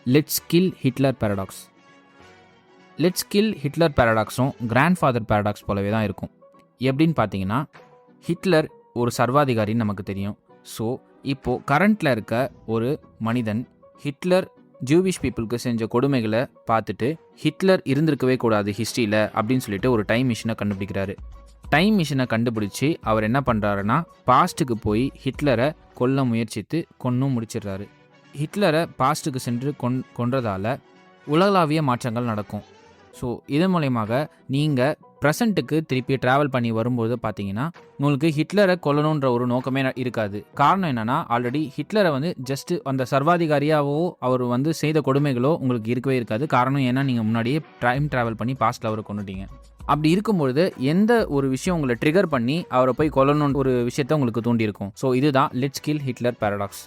Let's kill Hitler paradox. Let's kill Hitler பேரடாக்ஸும் grandfather paradox போலவே தான் இருக்கும். எப்படின்னு பார்த்தீங்கன்னா, ஹிட்லர் ஒரு சர்வாதிகாரின்னு நமக்கு தெரியும். ஸோ இப்போது கரண்ட்டில் இருக்க ஒரு மனிதன் ஹிட்லர் ஜூவிஷ் பீப்புளுக்கு செஞ்ச கொடுமைகளை பார்த்துட்டு ஹிட்லர் இருந்திருக்கவே கூடாது ஹிஸ்ட்ரியில் அப்படின்னு சொல்லிட்டு ஒரு டைம் மிஷினை கண்டுபிடிக்கிறாரு. டைம் மிஷினை கண்டுபிடிச்சி அவர் என்ன பண்ணுறாருன்னா, பாஸ்ட்டுக்கு போய் ஹிட்லரை கொல்ல முயற்சித்து கொன்னும் முடிச்சிடுறாரு. ஹிட்லரை பாஸ்ட்டுக்கு சென்று கொன்றதால உலகளாவிய மாற்றங்கள் நடக்கும். ஸோ இதன் மூலயமாக நீங்கள் ப்ரெசண்ட்டுக்கு திருப்பி ட்ராவல் பண்ணி வரும்போது பார்த்தீங்கன்னா, உங்களுக்கு ஹிட்லரை கொல்லணுன்ற ஒரு நோக்கமே இருக்காது. காரணம் என்னென்னா, ஆல்ரெடி ஹிட்லரை ஜஸ்ட்டு அந்த சர்வாதிகாரியாவோ அவர் செய்த கொடுமைகளோ உங்களுக்கு இருக்கவே இருக்காது. காரணம் ஏன்னா, நீங்கள் முன்னாடியே டைம் ட்ராவல் பண்ணி பாஸ்ட்டில் அவரை கொண்டுட்டீங்க. அப்படி இருக்கும்பொழுது எந்த ஒரு விஷயம் உங்களை ட்ரிகர் பண்ணி அவரை போய் கொல்லணுன்ற ஒரு விஷயத்தை உங்களுக்கு தூண்டியிருக்கும். ஸோ இதுதான் லெட்ஸ் கில் ஹிட்லர் பேரடாக்ஸ்.